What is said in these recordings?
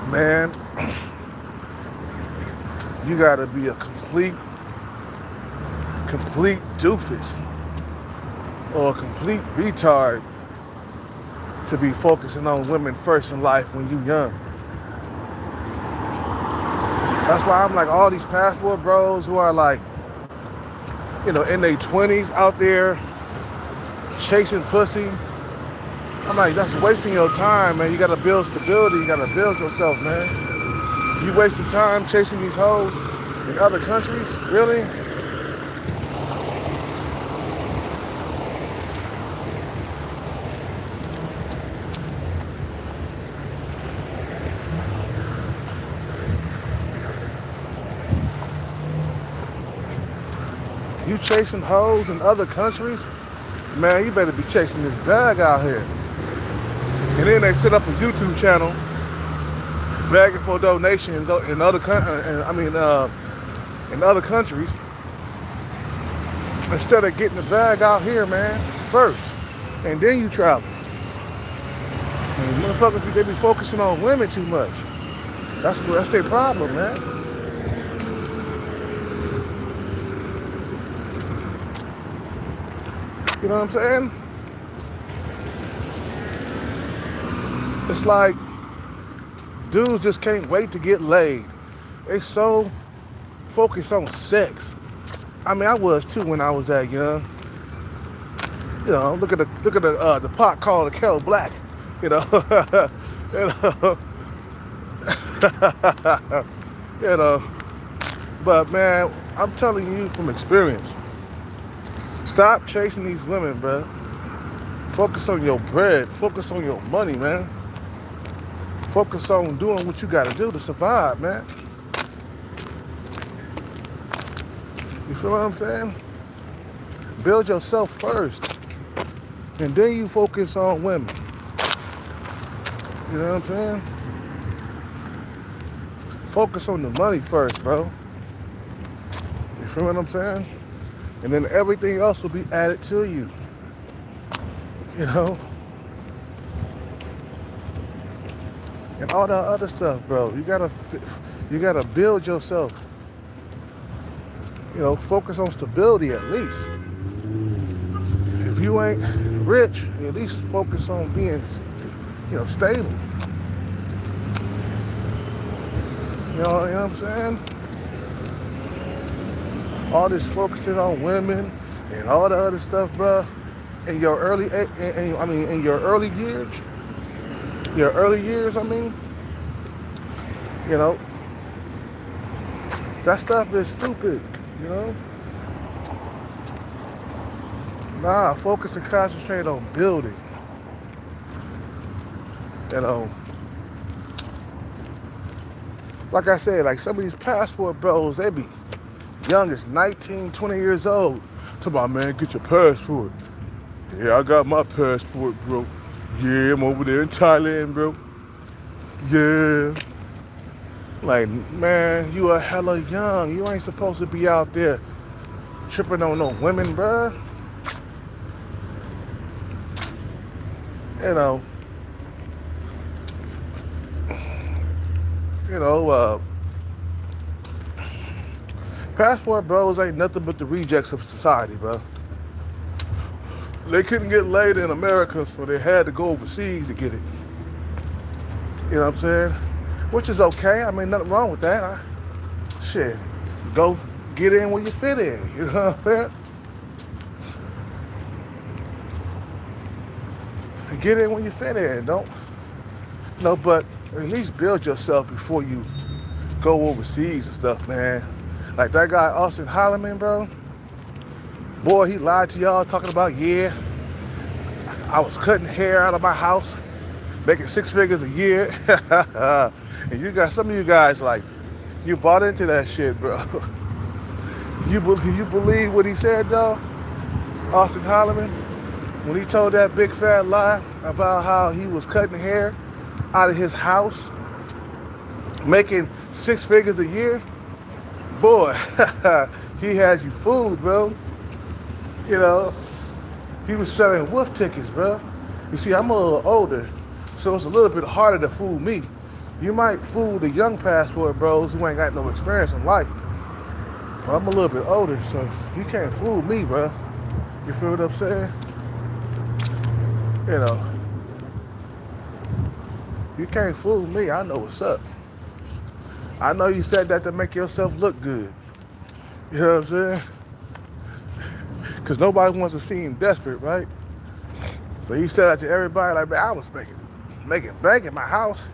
Man, you gotta be a complete doofus or a complete retard to be focusing on women first in life when you young. That's why I'm like all these passport bros who are like, in their 20s out there chasing pussy. I'm like, that's wasting your time, man. You gotta build stability. You gotta build yourself, man. You wasting time chasing these hoes in other countries? Really? You chasing hoes in other countries? Man, you better be chasing this bag out here. And then they set up a YouTube channel begging for donations in other in other countries instead of getting the bag out here, man, first, and then you travel. And Motherfuckers, they be focusing on women too much. That's their problem, man. You know what I'm saying? It's like dudes just can't wait to get laid. They so focused on sex. I mean, I was too when I was that young. You know, look at the pot called the kettle black. You know, you know, you know. But man, I'm telling you from experience. Stop chasing these women, bro. Focus on your bread. Focus on your money, man. Focus on doing what you gotta do to survive, man. You feel what I'm saying? Build yourself first. And then you focus on women. You know what I'm saying? Focus on the money first, bro. You feel what I'm saying? And then everything else will be added to you. You know? And all that other stuff, bro. You gotta build yourself. You know, focus on stability at least. If you ain't rich, at least focus on being, you know, stable. You know what I'm saying? All this focusing on women and all the other stuff, bro. In your early years, I mean, you know, that stuff is stupid, you know. Nah, focus and concentrate on building. You know, like I said, like some of these passport bros, they be young as 19, 20 years old. Talking about, man, get your passport. Yeah, I got my passport, bro. Yeah, I'm over there in Thailand, bro. Yeah. Like, man, you are hella young. You ain't supposed to be out there tripping on no women, bro. You know, passport bros ain't nothing but the rejects of society, bro. They couldn't get laid in America, so they had to go overseas to get it. You know what I'm saying? Which is okay. I mean, nothing wrong with that. Shit, go get in where you fit in. You know what I'm saying? Get in when you fit in. Don't, you know, but at least build yourself before you go overseas and stuff, man. Like that guy, Austin Holloman, bro. Boy, he lied to y'all talking about, yeah, I was cutting hair out of my house, making 6 figures a year. And you got some of you guys, like, you bought into that shit, bro. You believe what he said, though? Austin Holloman, when he told that big fat lie about how he was cutting hair out of his house, making 6 figures a year, boy, he had you fooled, bro. You know, he was selling wolf tickets, bro. You see, I'm a little older, so it's a little bit harder to fool me. You might fool the young passport bros who ain't got no experience in life. But I'm a little bit older, so you can't fool me, bro. You feel what I'm saying? You know, you can't fool me. I know what's up. I know you said that to make yourself look good. You know what I'm saying? Because nobody wants to seem desperate, right? So you said that to everybody, like, man, I was making bank in my house.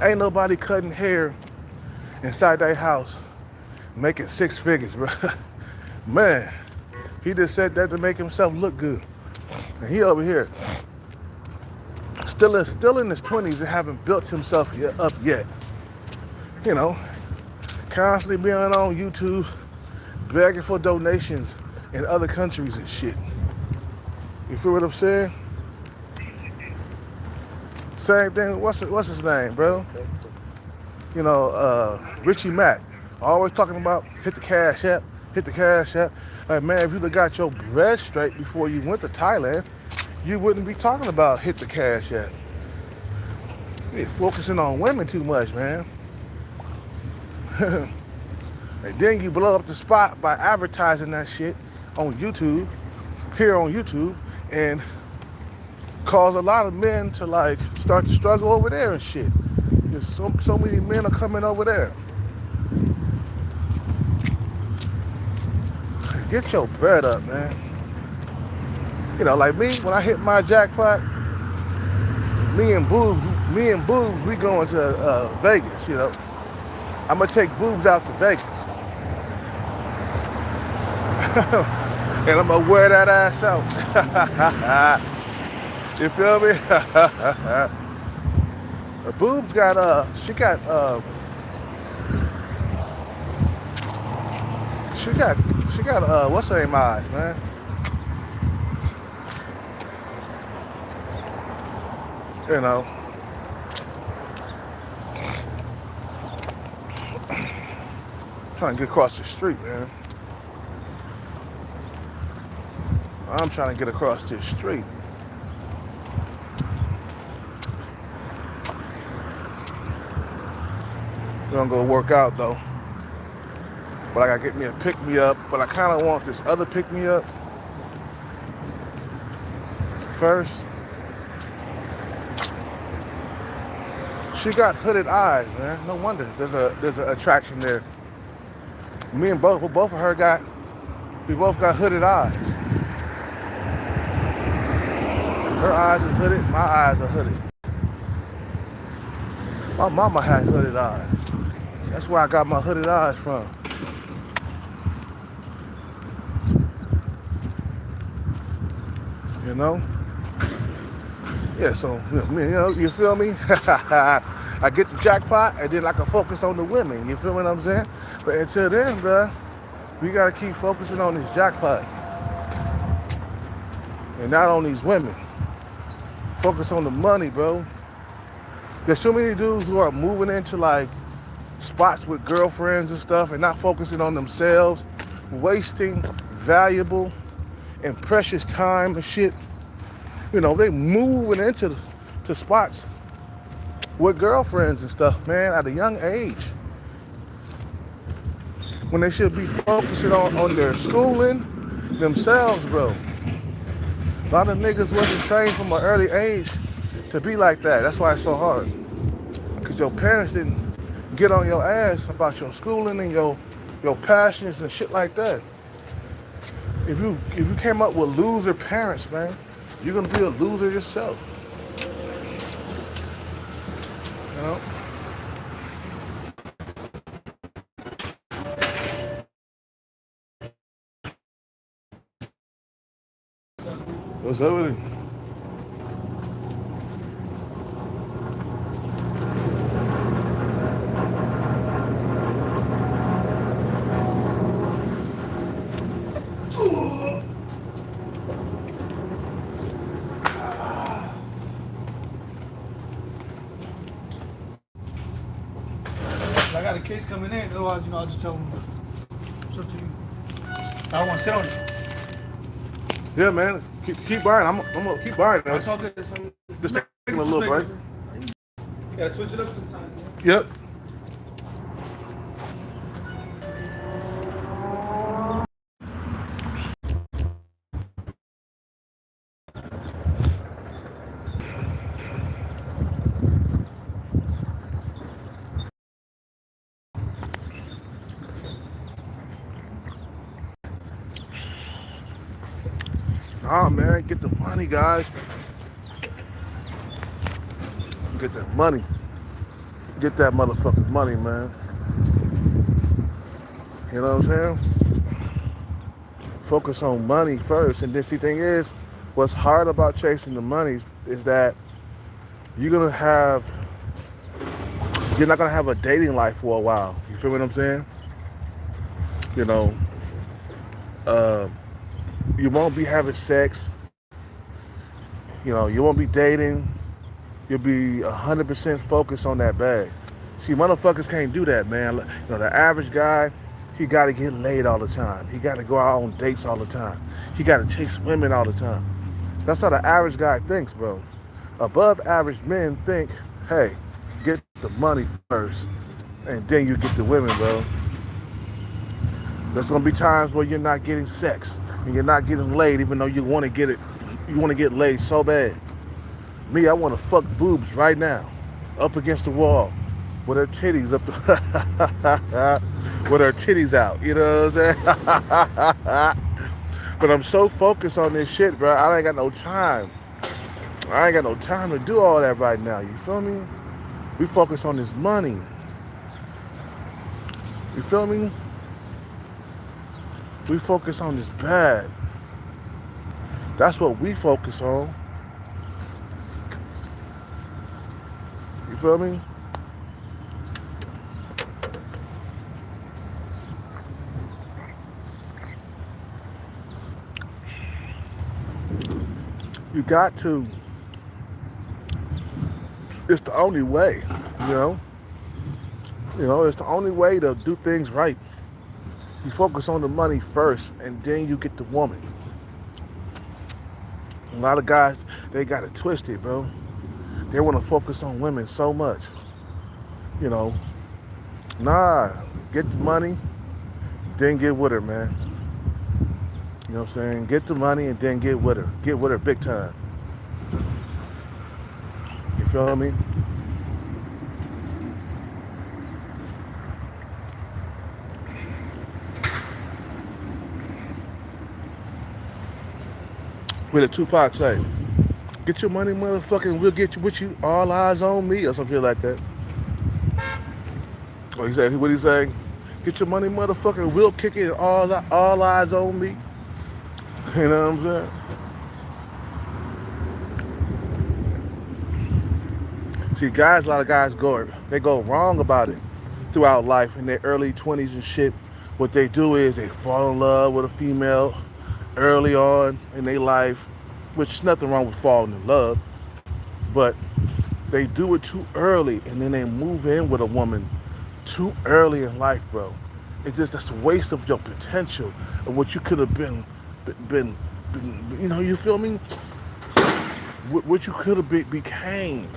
Ain't nobody cutting hair inside their house making 6 figures, bro. Man, he just said that to make himself look good. And he over here, still in his 20s and haven't built himself up yet. You know, constantly being on YouTube, begging for donations in other countries and shit. You feel what I'm saying? Same thing, what's his name, bro? You know, Richie Mack. Always talking about hit the cash app. Like, man, if you'd have got your bread straight before you went to Thailand, you wouldn't be talking about hit the cash yet. You're focusing on women too much, man. And then you blow up the spot by advertising that shit on YouTube, here on YouTube, and cause a lot of men to like start to struggle over there and shit. There's so many men are coming over there. Get your bread up, man. You know, like me, when I hit my jackpot, me and Boobs, we going to Vegas, you know. I'm gonna take Boobs out to Vegas. And I'm gonna wear that ass out. You feel me? Boobs got she got what's her name eyes, man? You know. Trying to get across the street, man. I'm trying to get across this street. We're gonna go work out though. But I gotta get me a pick-me-up. But I kinda want this other pick-me-up first. She got hooded eyes, man. No wonder there's an attraction there. Me and both of her we both got hooded eyes. Her eyes are hooded, my eyes are hooded. My mama had hooded eyes. That's where I got my hooded eyes from. You know? Yeah, so, you feel me? I get the jackpot, and then I can focus on the women. You feel what I'm saying? But until then, bruh, we gotta keep focusing on this jackpot. And not on these women. Focus on the money, bro. There's so many dudes who are moving into like spots with girlfriends and stuff and not focusing on themselves, wasting valuable and precious time and shit. You know, they moving into spots with girlfriends and stuff, man, at a young age. When they should be focusing on their schooling themselves, bro. A lot of niggas wasn't trained from an early age to be like that. That's why it's so hard. Because your parents didn't get on your ass about your schooling and your passions and shit like that. If you came up with loser parents, man, you're gonna be a loser yourself. You know? What's up with it? I got a case coming in, otherwise, I'll just tell them it's up to you. I don't want to sit on it. Yeah, man. Keep buying. I'm gonna keep buying. That's all good. Just taking a little break. You gotta switch it up sometimes. Yep. Nah, man, get the money, guys. Get that money. Get that motherfucking money, man. You know what I'm saying? Focus on money first. And this thing is, what's hard about chasing the money is that you're not gonna have a dating life for a while. You feel what I'm saying? You know, you won't be having sex. You know, you won't be dating. You'll be 100% focused on that bag. See, motherfuckers can't do that, man. You know, the average guy, he got to get laid all the time. He got to go out on dates all the time. He got to chase women all the time. That's how the average guy thinks, bro. Above average men think, hey, get the money first, and then you get the women, bro. There's gonna be times where you're not getting sex and you're not getting laid, even though you want to get it. You want to get laid so bad. Me, I want to fuck boobs right now, up against the wall, with her titties up, with her titties out. You know what I'm saying? But I'm so focused on this shit, bro. I ain't got no time. I ain't got no time to do all that right now. You feel me? We focus on this money. You feel me? We focus on this bad. That's what we focus on. You feel me? You got to. It's the only way, you know? It's the only way to do things right. You focus on the money first, and then you get the woman. A lot of guys, they got it twisted, bro. They want to focus on women so much. You know, nah, get the money, then get with her, man. You know what I'm saying? Get the money and then get with her. Get with her big time. You feel me? What did Tupac say? Get your money, motherfucker, we'll get you with you. All eyes on me, or something like that. Or he said, what he say? Get your money, motherfucker, we'll kick it. All eyes on me. You know what I'm saying? See, guys, a lot of guys go wrong about it throughout life in their early 20s and shit. What they do is they fall in love with a female early on in their life, which is nothing wrong with falling in love, but they do it too early, and then they move in with a woman too early in life, bro. It's just that's a waste of your potential of what you could have been, you know, you feel me? What you could have became.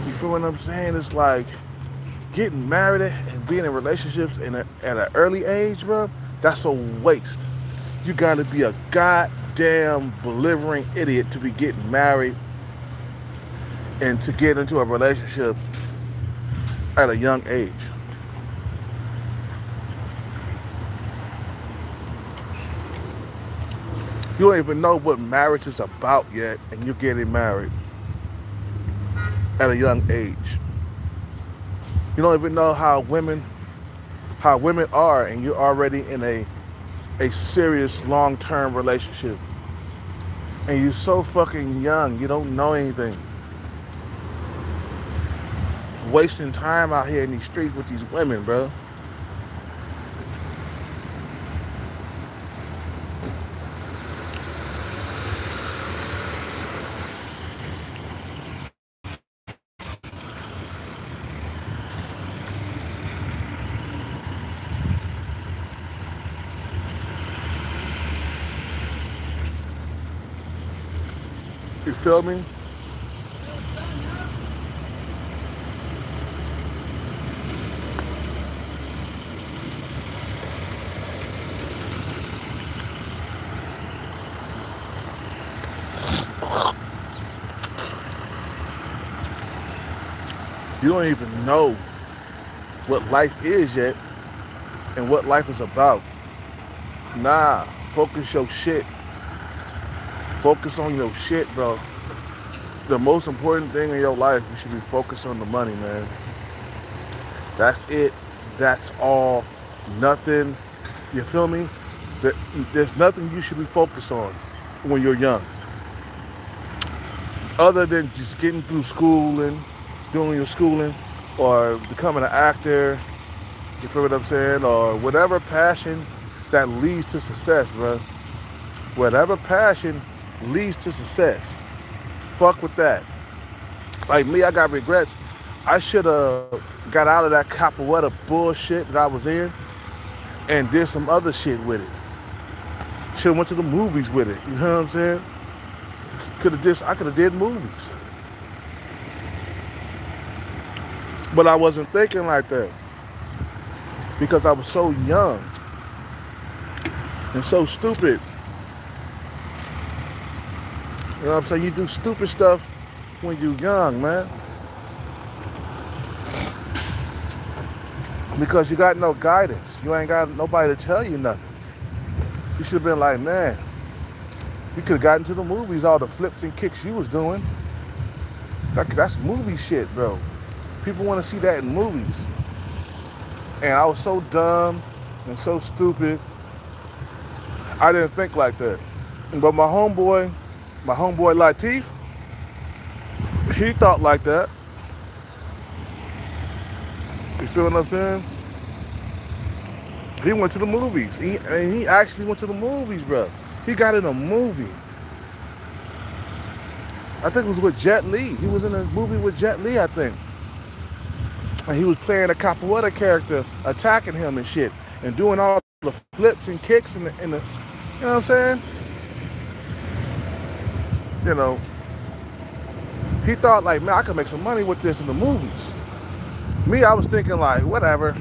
You feel what I'm saying? It's like getting married and being in relationships at an early age, bro. That's a waste. You gotta be a goddamn belligerent idiot to be getting married and to get into a relationship at a young age. You don't even know what marriage is about yet, and you're getting married at a young age. You don't even know how women are, and you're already in a serious long-term relationship. And you're so fucking young, you don't know anything. Wasting time out here in these streets with these women, bro. You feel me? You don't even know what life is yet and what life is about. Nah, focus your shit. Focus on your shit, bro. The most important thing in your life, you should be focused on the money, man. That's it. That's all. Nothing. You feel me? There's nothing you should be focused on when you're young. Other than just getting through schooling, doing your schooling, or becoming an actor, you feel what I'm saying? Or whatever passion that leads to success, bro. Whatever passion leads to success. Fuck with that. Like me, I got regrets. I should have got out of that capoeira bullshit that I was in and did some other shit with it. Should have went to the movies with it. You know what I'm saying? I could have did movies. But I wasn't thinking like that because I was so young and so stupid. You know what I'm saying? You do stupid stuff when you're young, man. Because you got no guidance. You ain't got nobody to tell you nothing. You should have been like, man, you could have gotten to the movies, all the flips and kicks you was doing. That's movie shit, bro. People want to see that in movies. And I was so dumb and so stupid. I didn't think like that. But my homeboy Latif, he thought like that. You feel what I'm saying? He went to the movies. He actually went to the movies, bro. He got in a movie. I think it was with Jet Li. He was in a movie with Jet Li, I think. And he was playing a capoeira character, attacking him and shit, and doing all the flips and kicks and the you know what I'm saying? You know, he thought like, man, I could make some money with this in the movies. Me, I was thinking like, whatever,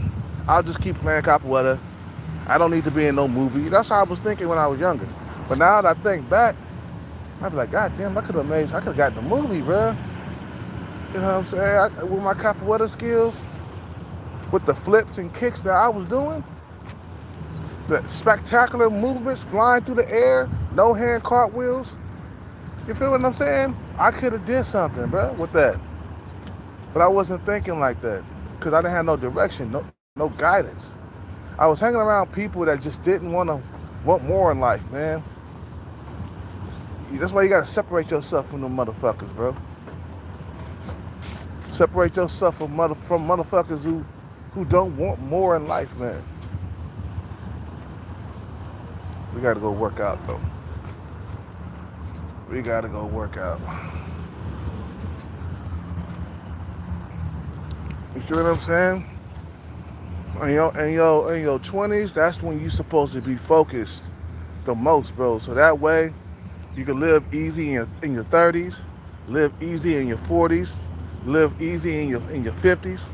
I'll just keep playing capoeira. I don't need to be in no movie. That's how I was thinking when I was younger. But now that I think back, I'd be like, God damn, I could have gotten a movie, bro. You know what I'm saying? With my capoeira skills, with the flips and kicks that I was doing, the spectacular movements, flying through the air, no hand cartwheels. You feel what I'm saying? I could have did something, bro, with that. But I wasn't thinking like that because I didn't have no direction, no guidance. I was hanging around people that just didn't want more in life, man. That's why you gotta separate yourself from them motherfuckers, bro. Separate yourself from motherfuckers who don't want more in life, man. We gotta go work out, though. We gotta go work out. You see what I'm saying? In your 20s, that's when you're supposed to be focused the most, bro. So that way, you can live easy in your 30s, live easy in your 40s, live easy in your 50s.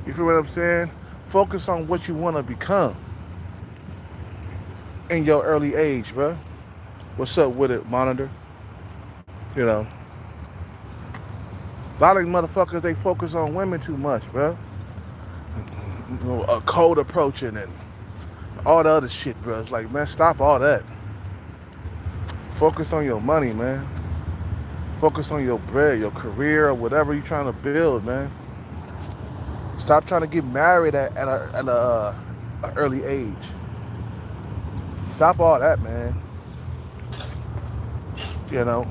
You feel what I'm saying? Focus on what you want to become in your early age, bro. What's up with it, Monitor? You know, a lot of these motherfuckers, they focus on women too much, bro. You know, a code approaching and all the other shit, bro. It's like, man, stop all that. Focus on your money, man. Focus on your bread, your career, or whatever you're trying to build, man. Stop trying to get married at a early age. Stop all that, man. You know.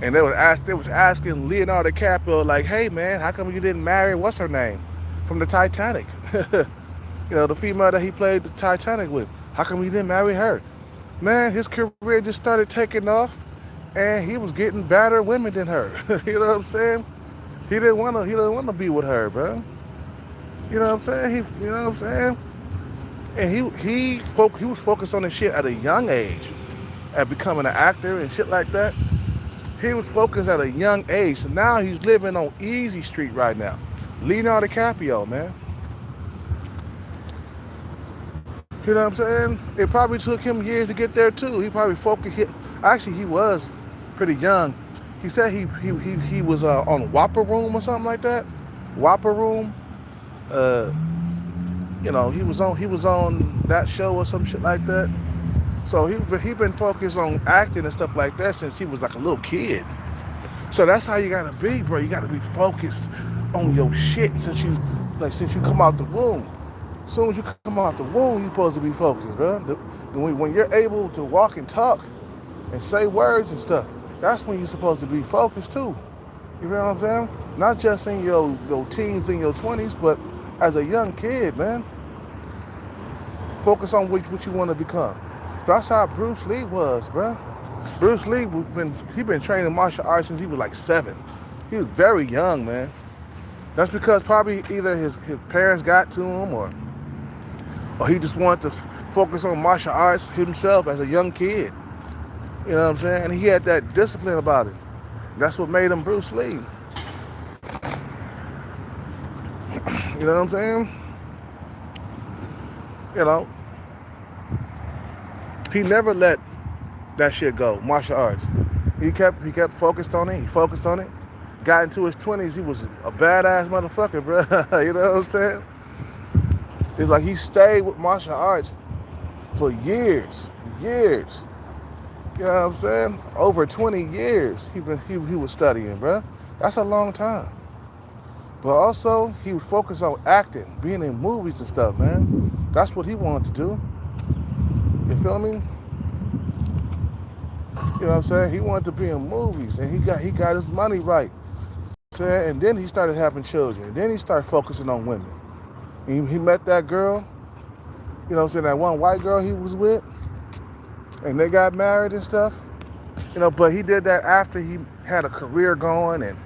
And they was asking Leonardo DiCaprio, like, hey man, how come you didn't marry what's her name from the Titanic? You know, the female that he played the Titanic with. How come you didn't marry her? Man, his career just started taking off, and he was getting better women than her. You know what I'm saying? He didn't want to be with her, bro. You know what I'm saying? You know what I'm saying? And he was focused on this shit at a young age, at becoming an actor and shit like that. He was focused at a young age. So now he's living on Easy Street right now. Leonardo DiCaprio, man. You know what I'm saying? It probably took him years to get there too. He probably actually he was pretty young. He said he was on Whopper Room or something like that. Whopper Room. You know, he was on that show or some shit like that. So he been focused on acting and stuff like that since he was like a little kid. So that's how you gotta be, bro. You gotta be focused on your shit since you come out the womb. As soon as you come out the womb, you're supposed to be focused, bro. When you're able to walk and talk and say words and stuff, that's when you're supposed to be focused too. You know what I'm saying? Not just in your teens and your 20s, but as a young kid, man. Focus on what you want to become. That's how Bruce Lee was, bro. Bruce Lee he been training martial arts since he was like 7. He was very young, man. That's because probably either his parents got to him or he just wanted to focus on martial arts himself as a young kid. You know what I'm saying? And he had that discipline about it. That's what made him Bruce Lee. You know what I'm saying? You know, he never let that shit go, martial arts. He kept focused on it. He focused on it. Got into his 20s, he was a badass motherfucker, bro. You know what I'm saying? It's like he stayed with martial arts for years. You know what I'm saying? Over 20 years he was studying, bro. That's a long time. But also, he would focus on acting, being in movies and stuff, man. That's what he wanted to do. You feel me? You know what I'm saying? He wanted to be in movies, and he got his money right. And then he started having children. And then he started focusing on women. He met that girl, you know what I'm saying, that one white girl he was with, and they got married and stuff. You know, but he did that after he had a career going and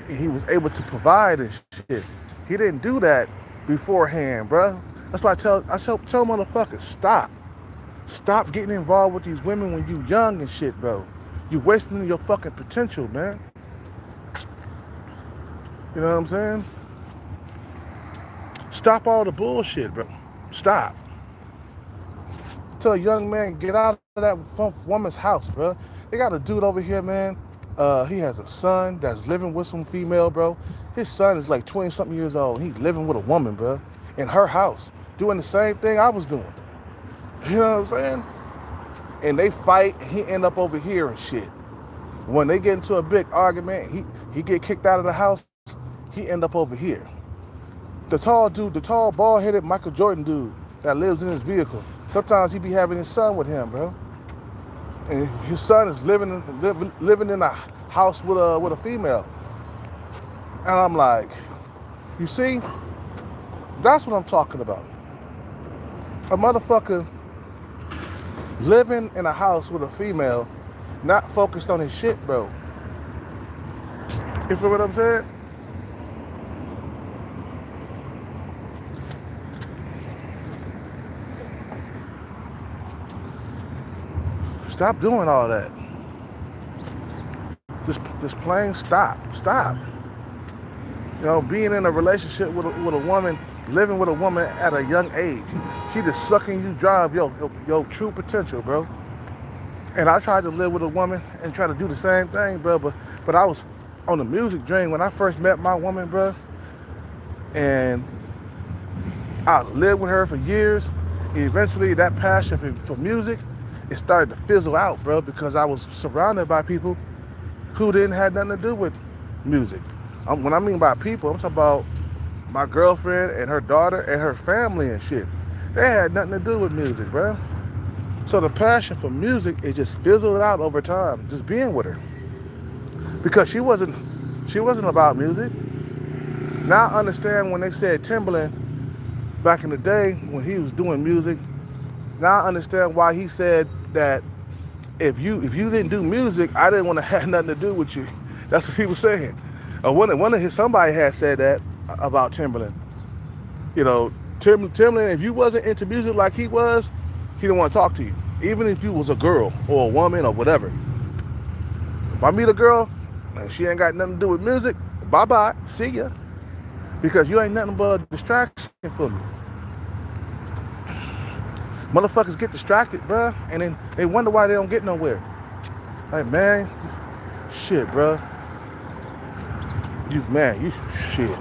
he was able to provide and shit. He didn't do that beforehand, bro. That's why I tell motherfuckers, stop getting involved with these women when you young and shit, bro. You wasting your fucking potential, man. You know what I'm saying? Stop all the bullshit, bro. Stop. Tell a young man, get out of that woman's house, bro. They got a dude over here, man. He has a son that's living with some female, bro. His son is like 20-something years old. He's living with a woman, bro, in her house, doing the same thing I was doing. You know what I'm saying? And they fight, and he end up over here and shit. When they get into a big argument, he get kicked out of the house, he end up over here. The tall dude, the tall, bald-headed Michael Jordan dude that lives in his vehicle, sometimes he be having his son with him, bro. And his son is living in a house with a female. And I'm like, you see, that's what I'm talking about. A motherfucker living in a house with a female, not focused on his shit, bro. You feel what I'm saying? Stop doing all that. Just plain stop. You know, being in a relationship with a woman, living with a woman at a young age, she just sucking you dry of your true potential, bro. And I tried to live with a woman and try to do the same thing, bro. But I was on the music drain when I first met my woman, bro. And I lived with her for years. And eventually, that passion for music, it started to fizzle out, bro, because I was surrounded by people who didn't have nothing to do with music. When I mean by people, I'm talking about my girlfriend and her daughter and her family and shit. They had nothing to do with music, bro. So the passion for music, it just fizzled out over time, just being with her. Because she wasn't about music. Now I understand when they said Timbaland back in the day when he was doing music. Now I understand why he said that if you didn't do music, I didn't want to have nothing to do with you. That's what he was saying. Somebody had said that about Timbaland. You know, Timbaland, if you wasn't into music like he was, he didn't want to talk to you. Even if you was a girl or a woman or whatever. If I meet a girl and she ain't got nothing to do with music, bye-bye, see ya. Because you ain't nothing but a distraction for me. Motherfuckers get distracted, bruh, and then they wonder why they don't get nowhere. Like, man, shit, bruh. You shit.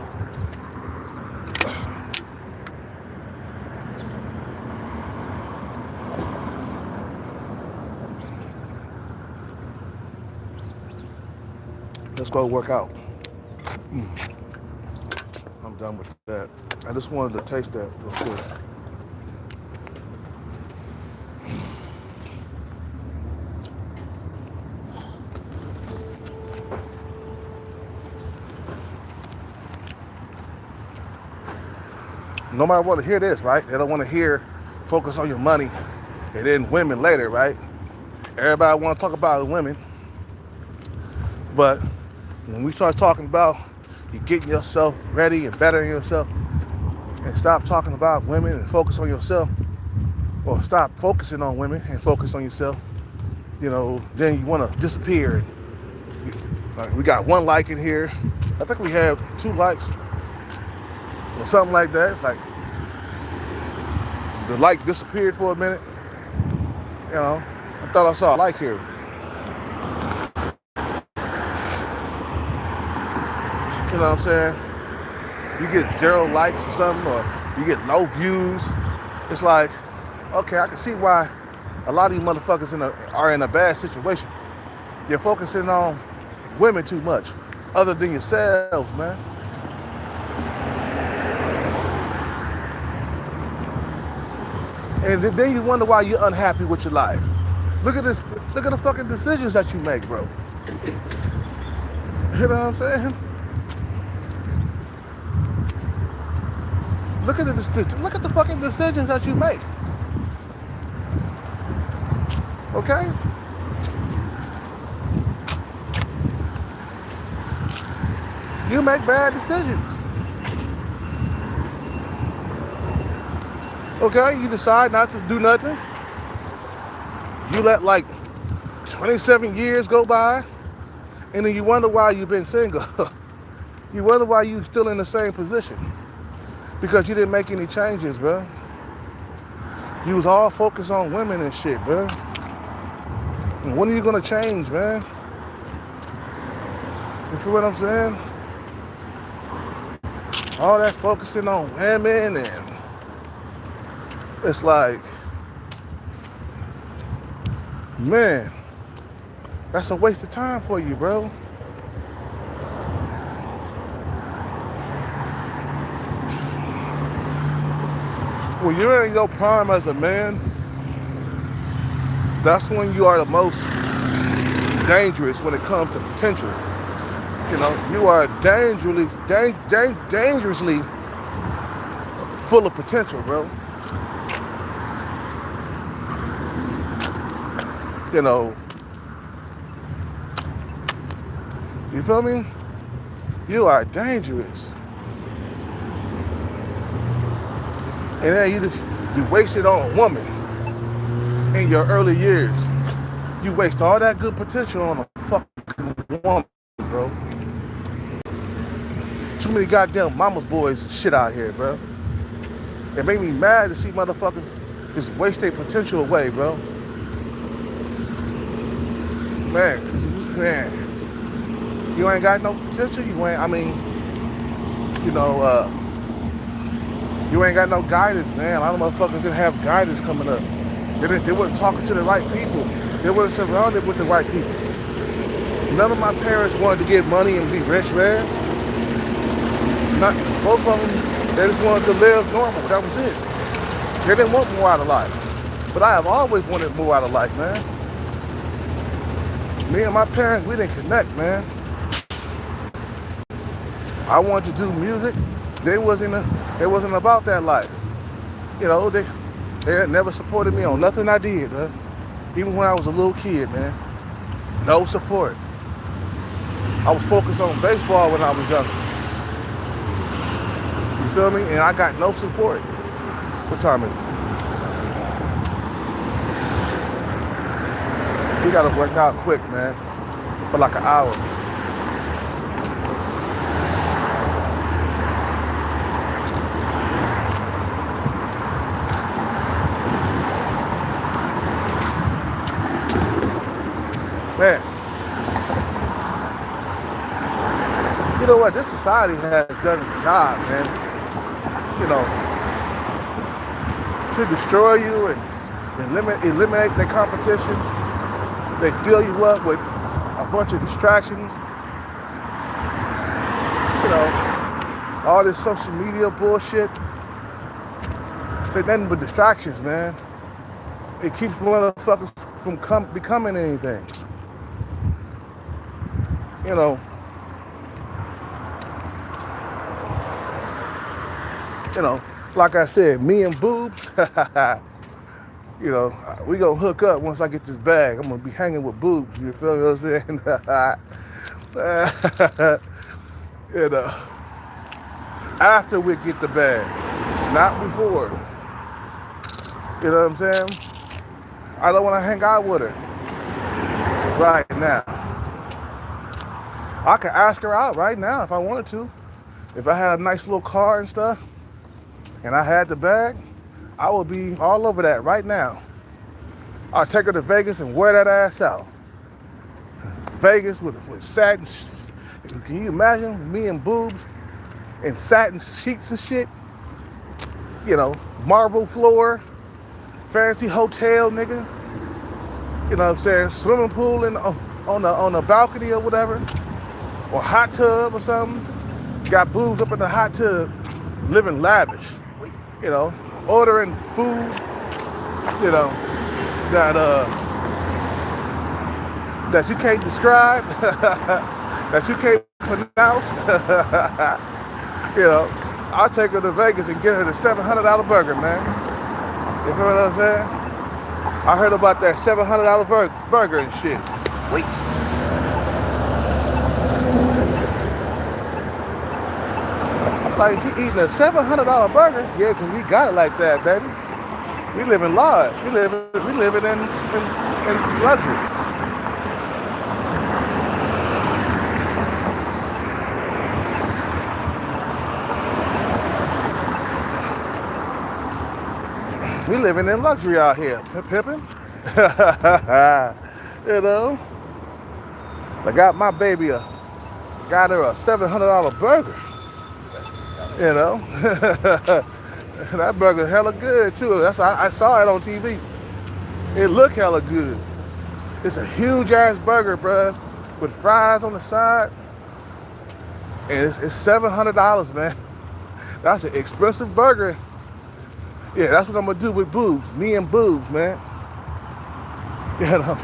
Let's go work out. I'm done with that. I just wanted to taste that real quick. Nobody want to hear this, right? They don't want to hear focus on your money and then women later, right? Everybody want to talk about women. But when we start talking about you getting yourself ready and bettering yourself, and stop talking about women and focus on yourself, or stop focusing on women and focus on yourself, then you want to disappear. Like, we got 1 like in here. I think we have 2 likes or something like that. It's like the like disappeared for a minute. I thought I saw a like here. You know what I'm saying? You get 0 likes or something, or you get low views. It's like, okay, I can see why a lot of you motherfuckers are in a bad situation. You're focusing on women too much, other than yourselves, man. And then you wonder why you're unhappy with your life. Look at this. Look at the fucking decisions that you make, bro. You know what I'm saying? Look at the fucking decisions that you make. Okay? You make bad decisions. Okay? You decide not to do nothing. You let like 27 years go by, and then you wonder why you've been single. You wonder why you're still in the same position. Because you didn't make any changes, bro. You was all focused on women and shit, bro. And when are you gonna change, man? You feel what I'm saying? All that focusing on women, and it's like, man, that's a waste of time for you, bro. When you're in your prime as a man, that's when you are the most dangerous when it comes to potential. You are dangerously full of potential, bro. You feel me? You are dangerous. And then you waste it on a woman in your early years. You waste all that good potential on a fucking woman, bro. Too many goddamn mama's boys and shit out here, bro. It made me mad to see motherfuckers just waste their potential away, bro. Man, you ain't got no potential. You ain't got no guidance, man. A lot of motherfuckers didn't have guidance coming up. They weren't talking to the right people. They weren't surrounded with the right people. None of my parents wanted to get money and be rich, man. Both of them, they just wanted to live normal. That was it. They didn't want more out of life. But I have always wanted more out of life, man. Me and my parents, we didn't connect, man. I wanted to do music. They wasn't about that life. They had never supported me on nothing I did, man. Even when I was a little kid, man. No support. I was focused on baseball when I was younger. You feel me? And I got no support. What time is it? We gotta work out quick, man. For like an hour. Man, you know what? This society has done its job, man. To destroy you and eliminate the competition. They fill you up with a bunch of distractions. All this social media bullshit. It's nothing but distractions, man. It keeps motherfuckers from becoming anything. Like I said, me and Boobs, we gonna hook up once I get this bag. I'm gonna be hanging with Boobs, you feel me what I'm saying? After we get the bag. Not before. You know what I'm saying? I don't want to hang out with her right now. I could ask her out right now if I wanted to. If I had a nice little car and stuff, and I had the bag, I would be all over that right now. I'll take her to Vegas and wear that ass out. Vegas with satin. Can you imagine me and boobs and satin sheets and shit? You know, marble floor, fancy hotel, nigga. You know what I'm saying? Swimming pool on the balcony or whatever, or hot tub or something. Got boobs up in the hot tub, living lavish. You know, ordering food. You know, that you can't describe, that you can't pronounce. You know, I'll take her to Vegas and get her the $700 burger, man. You know what I'm saying? I heard about that $700 burger and shit. Wait. Like, she eating a $700 burger? Yeah, because we got it like that, baby. We live in large. We live in luxury. We living in luxury out here, pimping. You know, I got my baby got her a $700 burger. You know, that burger hella good too. That's why I saw it on TV. It looked hella good. It's a huge ass burger, bruh, with fries on the side, and it's $700, man. That's an expensive burger. Yeah, that's what I'm gonna do with boobs. Me and boobs, man. You know,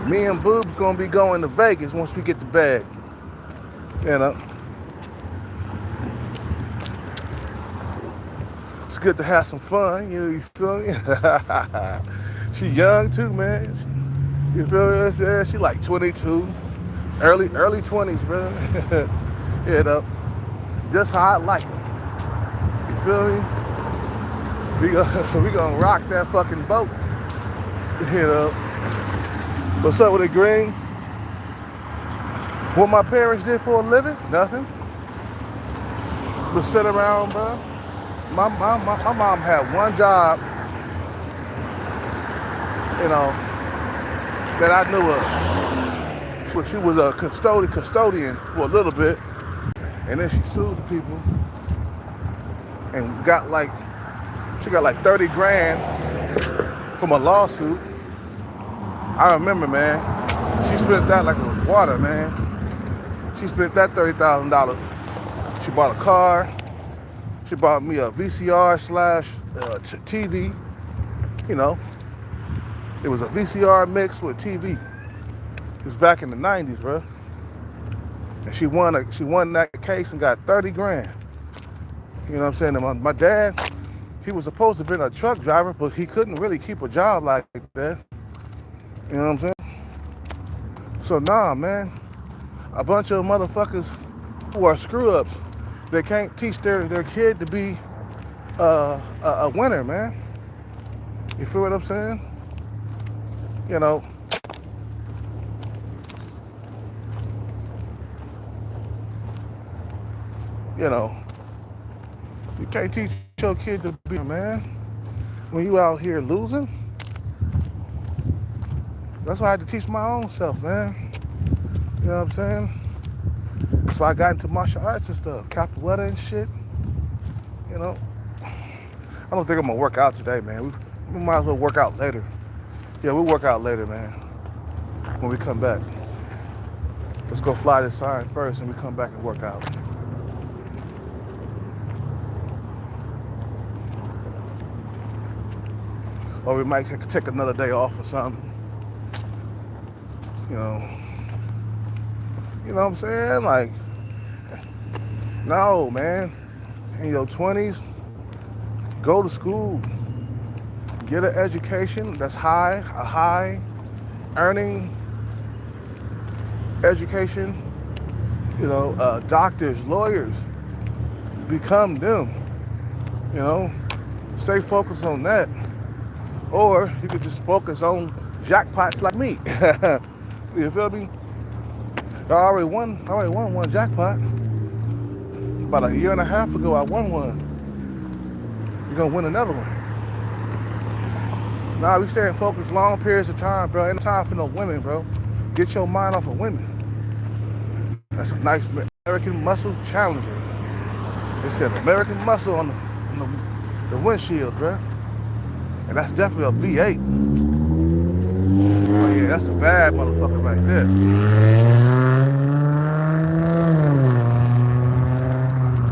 me and boobs gonna be going to Vegas once we get the bag. You know, it's good to have some fun. You feel me? She young too, man. You feel me? She like 22, early 20s, brother. You know, just how I like it. You feel me? We gonna rock that fucking boat. You know. What's up with it, Green? What my parents did for a living? Nothing. But sit around, bro. My mom had one job, you know, that I knew of. Well, she was a custodian for a little bit, and then she sued the people and she got like 30 grand from a lawsuit. I remember, man, she spent that like it was water, man. She spent that $30,000. She bought a car. She bought me a VCR / TV. You know, it was a VCR mixed with TV. It was back in the 90s, bro. And she won that case and got 30 grand. You know what I'm saying? And my dad, he was supposed to have been a truck driver, but he couldn't really keep a job like that. You know what I'm saying? So nah, man. A bunch of motherfuckers who are screw-ups, they can't teach their kid to be a winner, man. You feel what I'm saying? You know, you can't teach your kid to be a man when you out here losing. That's why I had to teach my own self, man. You know what I'm saying? That's why I got into martial arts and stuff, capoeira and shit. You know, I don't think I'm gonna work out today, man. We might as well work out later. Yeah, we'll work out later, man, when we come back. Let's go fly this sign first and we come back and work out. Or we might take another day off or something. You know what I'm saying? Like, no, man. In your 20s, go to school. Get an education that's a high earning education. You know, doctors, lawyers, become them. You know, stay focused on that. Or you could just focus on jackpots like me. You feel me? I already won one jackpot. About a year and a half ago, I won one. You're gonna win another one. Nah, we staying focused long periods of time, bro. Ain't no time for no women, bro. Get your mind off of women. That's a nice American Muscle Challenger. It said American Muscle on the windshield, bro. And that's definitely a V8. Oh yeah, that's a bad motherfucker right there.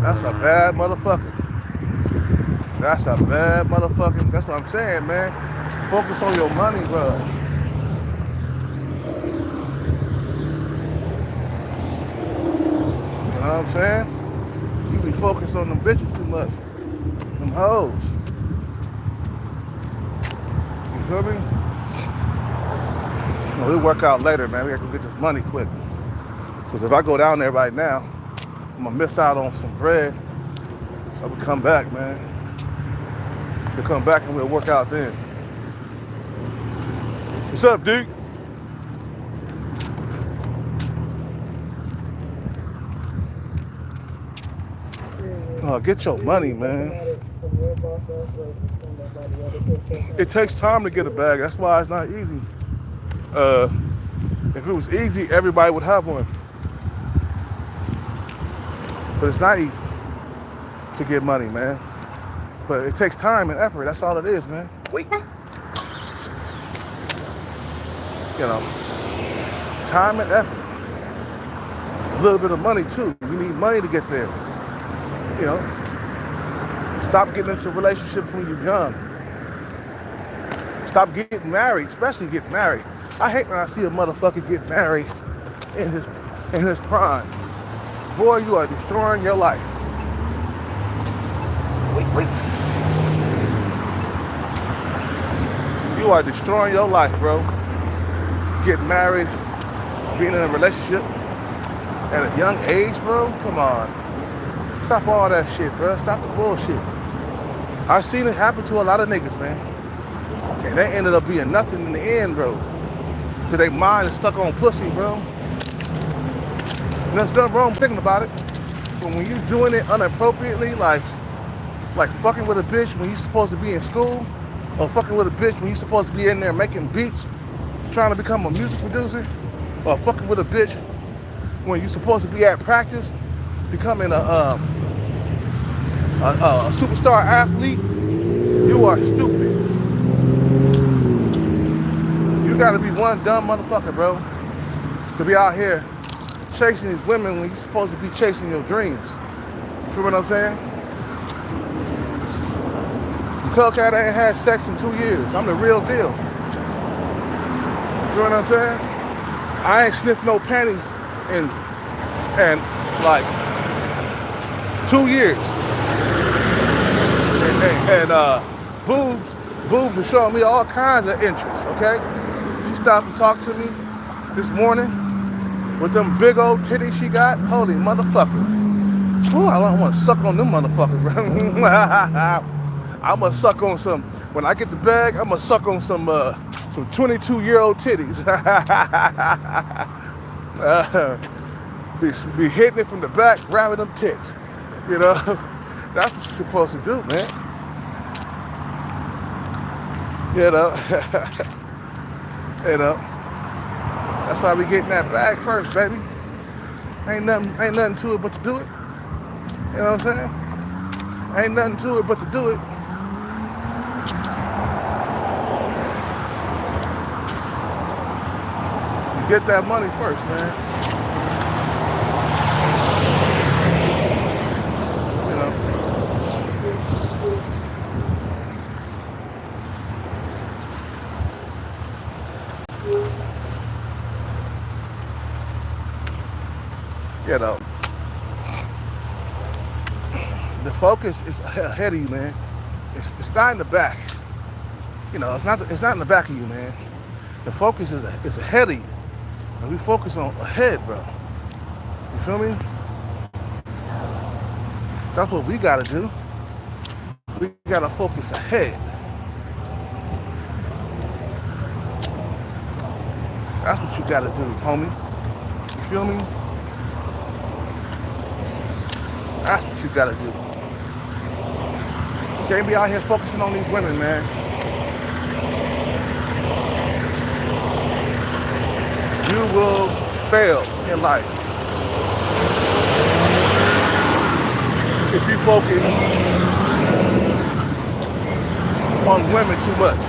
That's a bad motherfucker. That's a bad motherfucking, that's what I'm saying, man. Focus on your money, bro. You know what I'm saying? You be focused on them bitches too much. Them hoes. You feel me? We'll work out later, man. We have to get this money quick. Because if I go down there right now, I'm gonna miss out on some bread. So we come back, man. We'll come back and we'll work out then. What's up, dude? Oh, get your money, man. It takes time to get a bag. That's why it's not easy. If it was easy, everybody would have one. But it's not easy to get money, man. But it takes time and effort. That's all it is, man. Wait. You know, time and effort. A little bit of money too. You need money to get there. You know, stop getting into relationships when you're young. Stop getting married, especially get married. I hate when I see a motherfucker get married in his prime. Boy, you are destroying your life. Wait. You are destroying your life, bro. Getting married, being in a relationship at a young age, bro. Come on. Stop all that shit, bro. Stop the bullshit. I've seen it happen to a lot of niggas, man. And they ended up being nothing in the end, bro. Because their mind is stuck on pussy, bro. And there's nothing wrong with thinking about it. But when you're doing it inappropriately, like fucking with a bitch when you're supposed to be in school, or fucking with a bitch when you're supposed to be in there making beats, trying to become a music producer, or fucking with a bitch when you're supposed to be at practice, becoming a superstar athlete, you are stupid. You gotta be one dumb motherfucker, bro, to be out here chasing these women when you're supposed to be chasing your dreams. You feel what I'm saying? Hellcat ain't had sex in 2 years. I'm the real deal. You know what I'm saying? I ain't sniffed no panties in like 2 years. And boobs are showing me all kinds of interest, okay? She stopped and talked to me this morning with them big old titties she got. Holy motherfucker. Ooh, I don't want to suck on them motherfuckers, bro. I'm gonna suck on some, when I get the bag, I'm gonna suck on some 22-year-old titties. Be hitting it from the back, grabbing them tits. You know, that's what you're supposed to do, man. You know, that's why we getting that bag first, baby. Ain't nothing to it but to do it. You know what I'm saying? Ain't nothing to it but to do it. You get that money first, man. You know. You know. The focus is ahead of you, man. It's not in the back. You know, it's not in the back of you, man. The focus is ahead of you. And we focus on ahead, bro. You feel me? That's what we gotta do. We gotta focus ahead. That's what you gotta do, homie. You feel me? That's what you gotta do. You can't be out here focusing on these women, man. You will fail in life if you focus on women too much.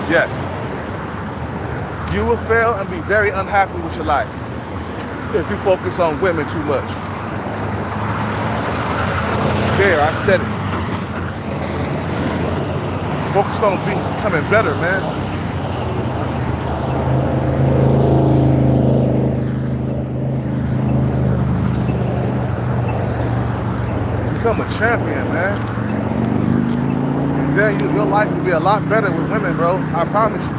Yes. You will fail and be very unhappy with your life if you focus on women too much. There, I said it. Focus on becoming better, man. Become a champion, man. Then your life will be a lot better with women, bro. I promise you.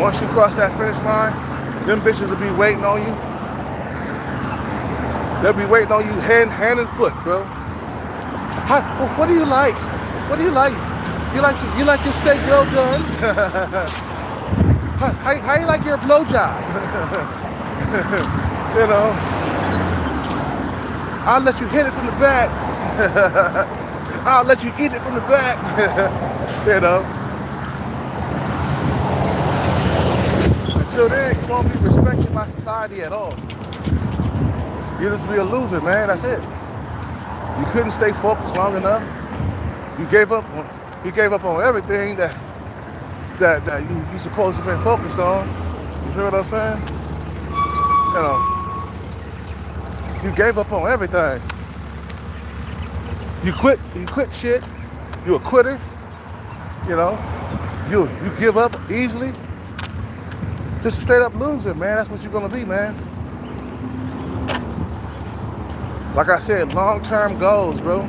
Once you cross that finish line, them bitches will be waiting on you. They'll be waiting on you hand and foot, bro. What do you like? What do you like? You like your steak well done? how you like your blowjob? You know, I'll let you hit it from the back. I'll let you eat it from the back. You know. Until then, you won't be respected by society at all. You'll just be a loser, man. That's it. You couldn't stay focused long enough. You gave up on everything that you supposed to have been focused on. You hear what I'm saying? You know, you gave up on everything. You quit shit. You a quitter. You know, you give up easily. Just a straight up loser, man. That's what you're gonna be, man. Like I said, long-term goals, bro.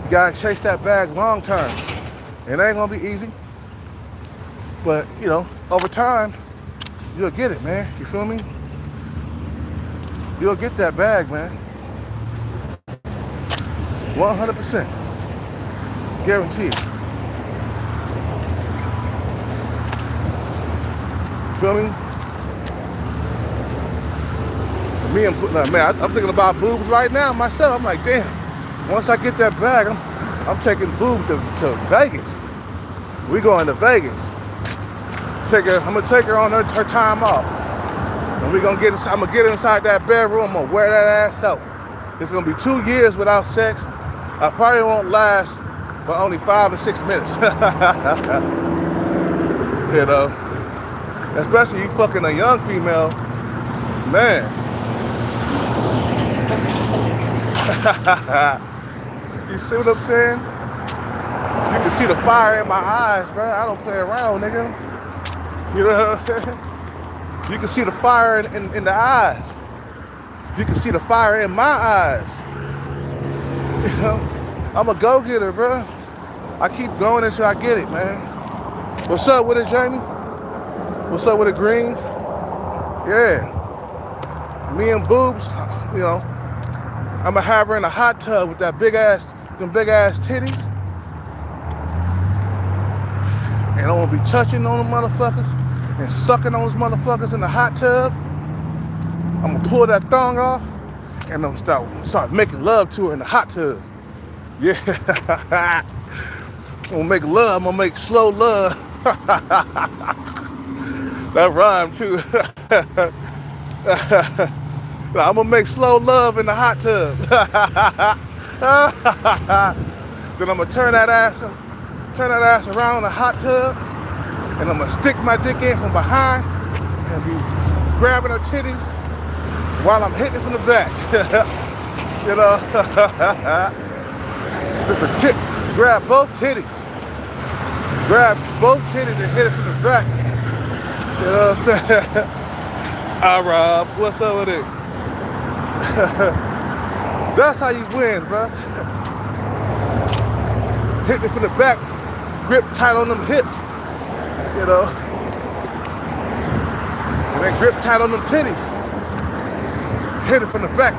You gotta chase that bag long-term. It ain't gonna be easy. But, you know, over time, you'll get it, man. You feel me? You'll get that bag, man. 100%. Guaranteed. Feel me? Me and man, I'm thinking about boobs right now myself. I'm like, damn. Once I get that bag, I'm taking boobs to Vegas. We going to Vegas. I'm gonna take her on her time off, and I'm gonna get inside that bedroom. I'm gonna wear that ass out. It's gonna be 2 years without sex. I probably won't last but only 5 or 6 minutes. You know. Especially you fucking a young female, man. You see what I'm saying? You can see the fire in my eyes, bro. I don't play around, nigga. You know what I'm saying? You can see the fire in the eyes. You can see the fire in my eyes. You know? I'm a go-getter, bro. I keep going until I get it, man. What's up with it, Jamie? What's up with it, Green? Yeah. Me and Boobs, you know, I'ma have her in a hot tub with them big ass titties. And I'm gonna be touching on them motherfuckers and sucking on those motherfuckers in the hot tub. I'm gonna pull that thong off and I'm gonna start making love to her in the hot tub. Yeah. I'm gonna make love, I'm gonna make slow love. That rhymed too. I'm gonna make slow love in the hot tub. Then I'm gonna turn that ass around in the hot tub, and I'm gonna stick my dick in from behind and be grabbing her titties while I'm hitting it from the back. You know, just a tip. Grab both titties and hit it from the back. You know what I'm saying? All right, Rob, what's up with it? That's how you win, bro. Hit it from the back, grip tight on them hips, you know, and then grip tight on them titties. hit it from the back,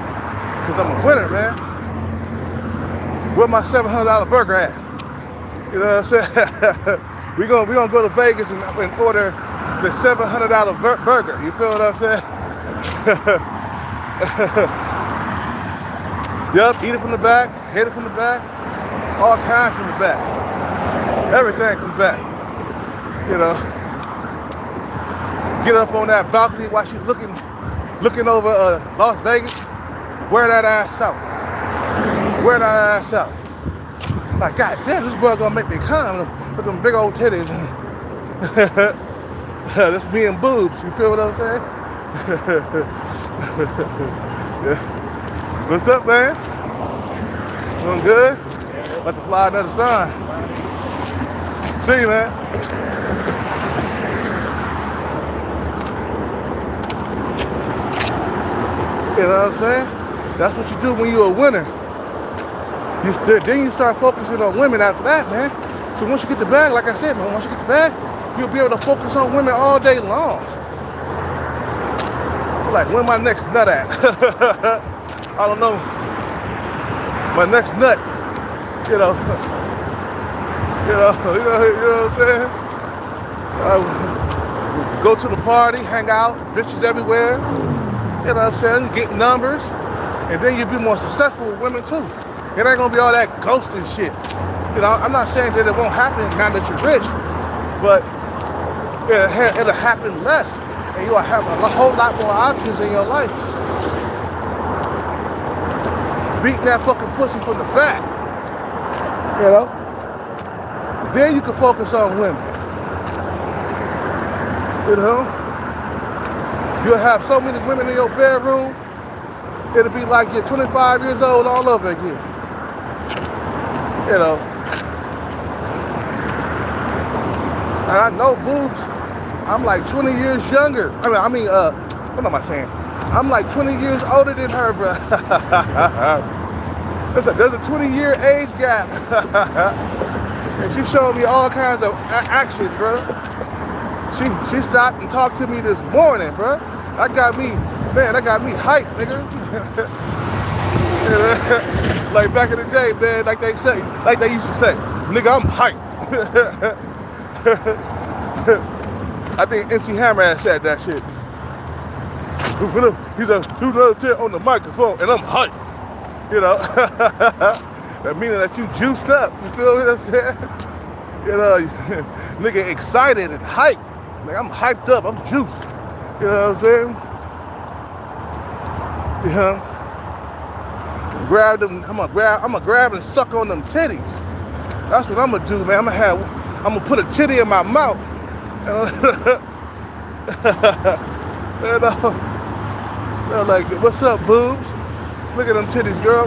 because I'm a winner, man. Where my $700 burger at? You know what I'm saying? we gonna go to Vegas and order the $700 burger. You feel what I'm saying? Yep, eat it from the back, hit it from the back, all kinds from the back. Everything from the back. You know. Get up on that balcony while she's looking over Las Vegas. Wear that ass out. Wear that ass out. Like, God damn, this boy gonna make me come with them big old titties. That's me and boobs. You feel what I'm saying? Yeah. What's up, man? Doing good? About to fly another sign. See you, man. You know what I'm saying? That's what you do when you're a winner. Then you start focusing on women after that, man. So once you get the bag, like I said, man, once you get the bag, you'll be able to focus on women all day long. So like, when my next nut at? I don't know. My next nut, you know what I'm saying? Go to the party, hang out, bitches everywhere. You know what I'm saying? Get numbers, and then you'll be more successful with women too. It ain't gonna be all that ghosting shit. You know, I'm not saying that it won't happen now that you're rich, but it'll happen less, and you'll have a whole lot more options in your life. Beating that fucking pussy from the back, you know? Then you can focus on women. You know? You'll have so many women in your bedroom, it'll be like you're 25 years old all over again. You know. And I know boobs, I'm like 20 years younger. What am I saying? I'm like 20 years older than her, bro. There's a 20-year age gap. And she showed me all kinds of action, bro. She stopped and talked to me this morning, bro. That got me hyped, nigga. Like back in the day, man, like they used to say, nigga, I'm hyped. I think MC Hammer had said that shit. He's a do another tip on the microphone, and I'm hyped. You know, that meaning that you juiced up. You feel what I'm saying? You know, nigga excited and hyped. Like, I'm hyped up. I'm juiced. You know what I'm saying? Yeah. Grab them. I'm gonna grab and suck on them titties. That's what I'm gonna do, man. I'm gonna put a titty in my mouth. You know, like, what's up, boobs? Look at them titties, girl.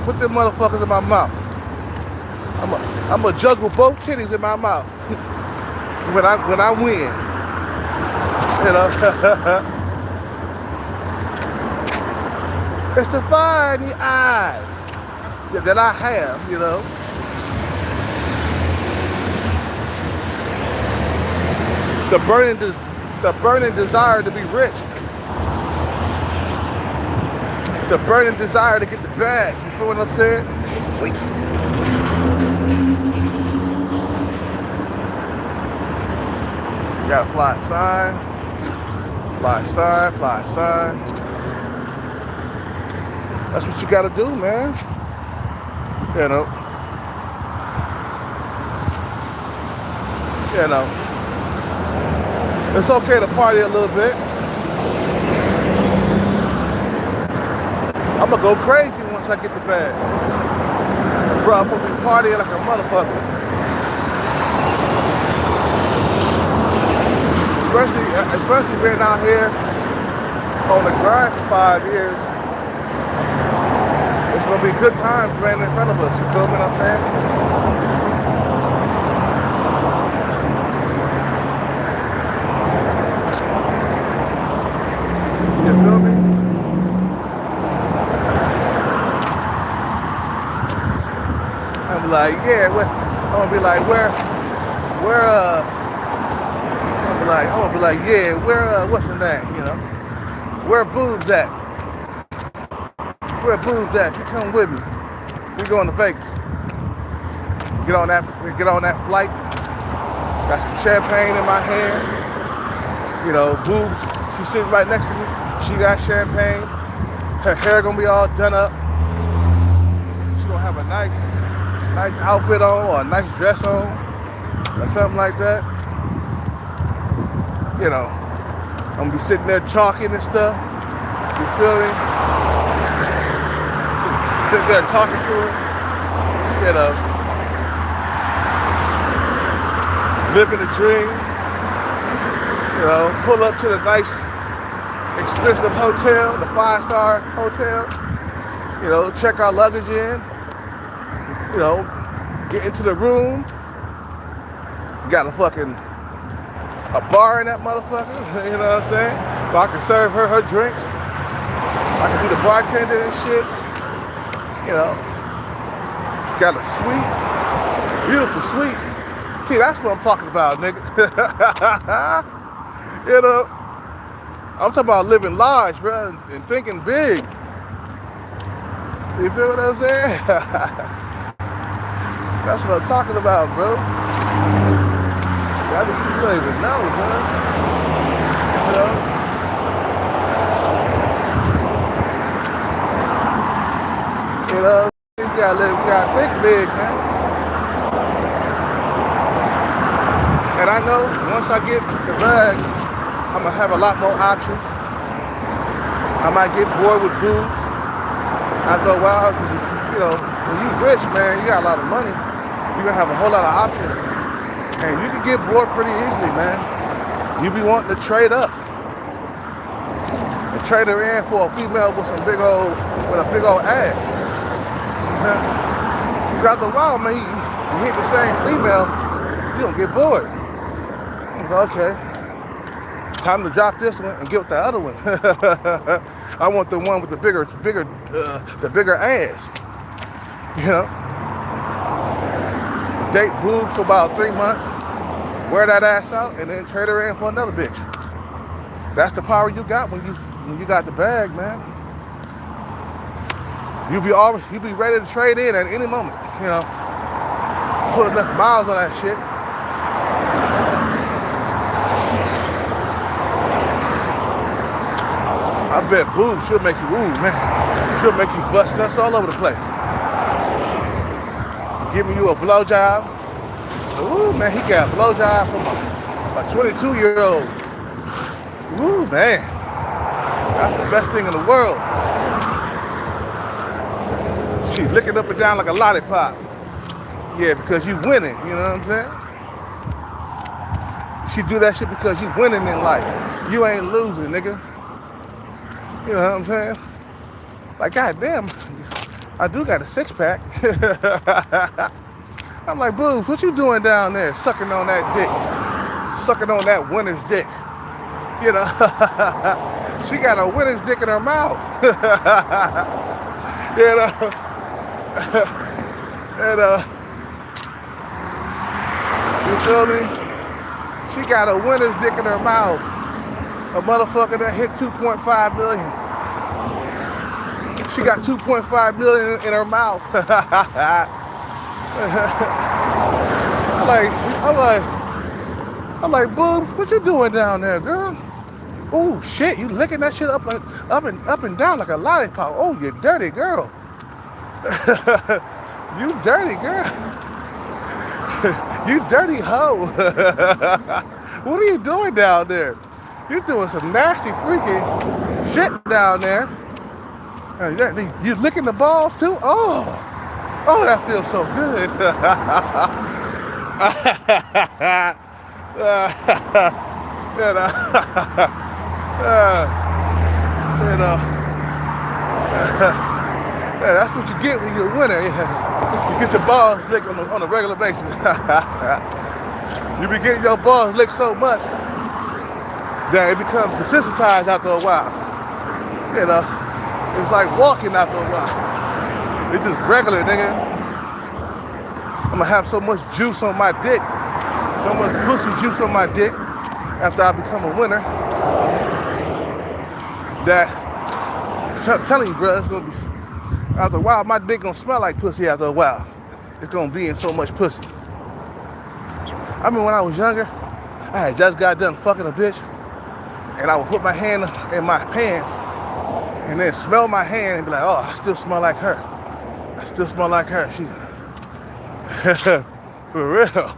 Put them motherfuckers in my mouth. I'm gonna juggle both titties in my mouth when I win. You know. It's to find the eyes that I have, you know. The burning desire to be rich. The burning desire to get the bag. You feel what I'm saying? You gotta fly sign. Fly sign, fly sign. That's what you gotta do, man. You know. You know. It's okay to party a little bit. I'm gonna go crazy once I get the bag. Bro, I'm gonna be partying like a motherfucker. Especially being out here on the grind for 5 years. It's gonna be good times right in front of us. You feel me what I'm saying? You feel me? I'm like, yeah, I'm gonna be like, where, I'm gonna be like, yeah, where, what's the name, you know? Where boobs at? Where Boobs at? You come with me. We going to Vegas. Get on that flight. Got some champagne in my hand. You know, Boobs, she's sitting right next to me. She got champagne. Her hair gonna be all done up. She gonna have a nice outfit on or a nice dress on or something like that. You know, I'm gonna be sitting there talking and stuff. You feel me? Sitting there talking to her. You know, living the dream. You know, pull up to the nice, expensive hotel, the 5-star hotel. You know, check our luggage in. You know, get into the room. Got a bar in that motherfucker. You know what I'm saying? So I can serve her drinks. I can be the bartender and shit. You know, got a suite, beautiful suite. See, that's what I'm talking about, nigga. You know, I'm talking about living large, bro, and thinking big. You feel what I'm saying? That's what I'm talking about, bro. You don't even know, bro. You know? You know, you gotta think big, man. And I know once I get the bag, I'm gonna have a lot more options. I might get bored with Boobs after a while, because you know, when you rich, man, you got a lot of money. You're gonna have a whole lot of options. And you can get bored pretty easily, man. You be wanting to trade up. And trade her in for a female with a big old ass. Because after a while, man, you hit the same female, you don't get bored. It's okay. Time to drop this one and get with the other one. I want the one with the bigger ass. You know? Date Boobs for about 3 months, wear that ass out, and then trade her in for another bitch. That's the power you got when you got the bag, man. You be ready to trade in at any moment, you know. Put enough miles on that shit. I bet Boobs, she'll make you man. She'll make you bust nuts all over the place. Giving you a blowjob. Ooh, man, he got a blowjob from a 22-year-old. Ooh, man. That's the best thing in the world. She's licking up and down like a lollipop. Yeah, because you winning, you know what I'm saying? She do that shit because you winning in life. You ain't losing, nigga. You know what I'm saying? Like, goddamn, I do got a 6-pack. I'm like, Boobs, what you doing down there? Sucking on that dick. Sucking on that winner's dick. You know? She got a winner's dick in her mouth. You know? And, you feel me? She got a winner's dick in her mouth. A motherfucker that hit 2.5 million. She got 2.5 million in her mouth. I'm like, Boobs, what you doing down there, girl? Oh shit, you licking that shit up and down like a lollipop. Oh, you dirty girl. You dirty girl. You dirty hoe. What are you doing down there? You doing some nasty, freaky shit down there. You licking the balls too? Oh, that feels so good. Yeah, that's what you get when you're a winner. You get your balls licked on a regular basis. You be getting your balls licked so much that it becomes desensitized after a while. You know, it's like walking after a while. It's just regular, nigga. I'm gonna have so much juice on my dick, so much pussy juice on my dick after I become a winner that I'm telling you, bro, it's gonna be After a while, my dick gonna smell like pussy after a while. It's gonna be in so much pussy. I mean, when I was younger, I had just got done fucking a bitch, and I would put my hand in my pants and then smell my hand and be like, oh, I still smell like her. I still smell like her. She, for real.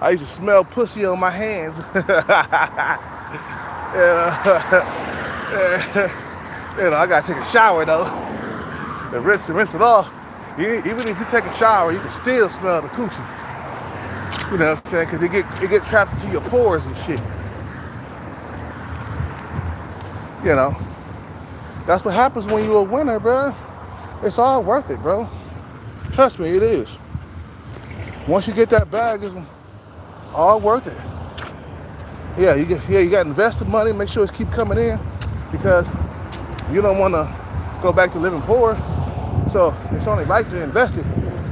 I used to smell pussy on my hands. I gotta take a shower though. And rinse it off. Even if you take a shower, you can still smell the coochie. You know what I'm saying? Because it get trapped into your pores and shit. You know, that's what happens when you're a winner, bro. It's all worth it, bro. Trust me, it is. Once you get that bag, it's all worth it. Yeah, you got to invest the money, make sure it's keep coming in, because you don't want to go back to living poor. So it's only right to invest it.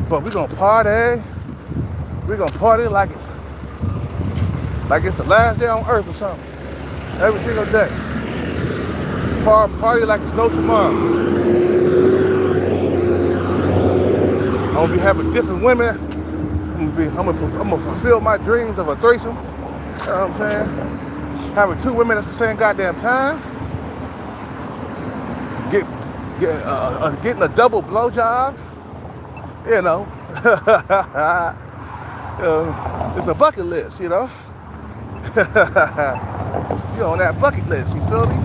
But we're gonna party. We're gonna party like it's the last day on earth or something. Every single day. Party like it's no tomorrow. I'm gonna be having different women. I'm gonna fulfill my dreams of a threesome. You know what I'm saying? Having two women at the same goddamn time. Getting a double blowjob. You know. It's a bucket list, you know. You're on that bucket list, you feel me?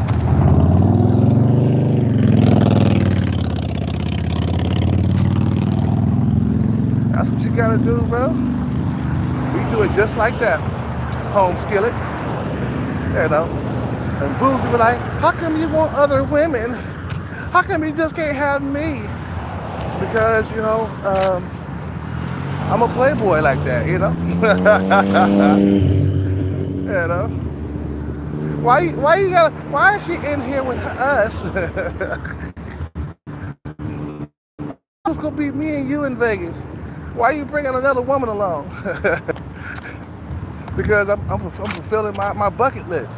That's what you gotta do, bro. We do it just like that. Home skillet. You know. And Boogs be like, how come you want other women? How come you just can't have me? Because, you know, I'm a playboy like that, you know? You know? Why is she in here with us? It's gonna be me and you in Vegas. Why are you bringing another woman along? Because I'm fulfilling my bucket list.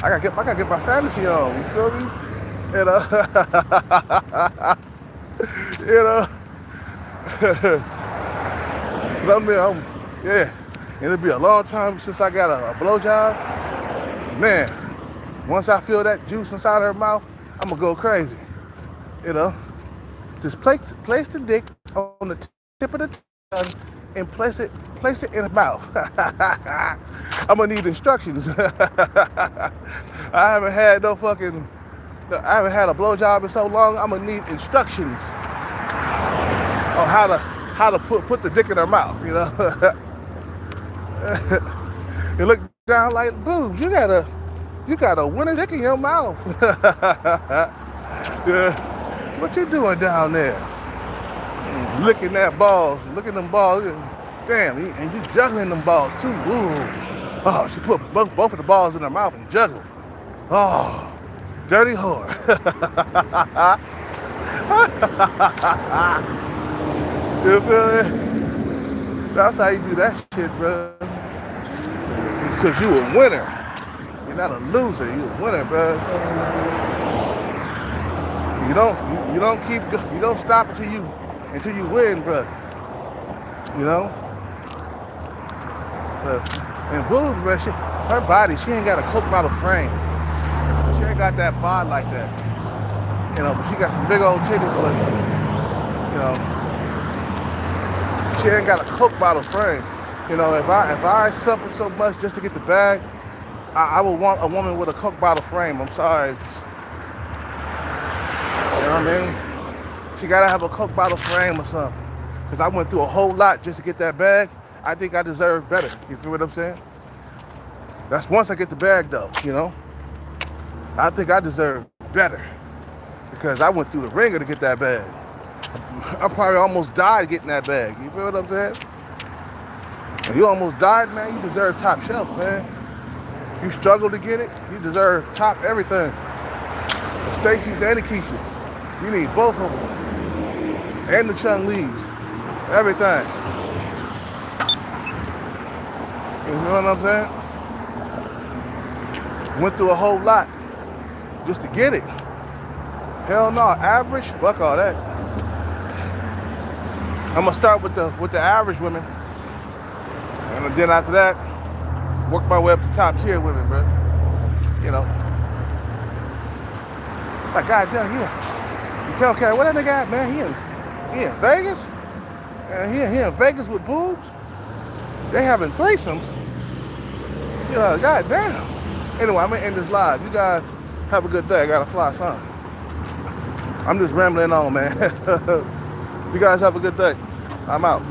I gotta get my fantasy on. You feel me? You know. You know. Yeah. It'll be a long time since I got a blowjob. Man, once I feel that juice inside her mouth, I'm gonna go crazy. You know. Just place the dick on the tip of the tongue and place it in the mouth. I'm gonna need instructions. I haven't had a blowjob in so long. I'm gonna need instructions on how to put the dick in her mouth. You know. You look down like, boobs. You got a winner dick in your mouth. Yeah. What you doing down there? Licking them balls. Damn, and you juggling them balls too. Ooh. Oh, she put both of the balls in her mouth and juggled. Oh, dirty whore. You feel me? That's how you do that shit, bro. It's because you a winner. You're not a loser. You a winner, bro. You don't stop until you win, bro. You know? And Boobs, man, her body, she ain't got a Coke bottle frame. She ain't got that bod like that. You know, but she got some big old titties, but, you know, she ain't got a Coke bottle frame. You know, if I suffer so much just to get the bag, I would want a woman with a Coke bottle frame. I'm sorry. You know what I mean? She gotta have a Coke bottle frame or something. Because I went through a whole lot just to get that bag. I think I deserve better. You feel what I'm saying? That's once I get the bag though, you know? I think I deserve better. Because I went through the ringer to get that bag. I probably almost died getting that bag. You feel what I'm saying? When you almost died, man, you deserve top shelf, man. You struggle to get it, you deserve top everything. The Stacy's and the Keishas. You need both of them. And the Chung Lees. Everything. You know what I'm saying? Went through a whole lot just to get it. Hell no, average. Fuck all that. I'm gonna start with the average women, and then after that, work my way up to top tier women, bro. You know, like goddamn, yeah. You tell Cat, what that nigga at, man? He in Vegas, and he in Vegas with boobs. They having threesomes. Yeah, goddamn. Anyway, I'm gonna end this live. You guys have a good day. I gotta fly, son. I'm just rambling on, man. You guys have a good day. I'm out.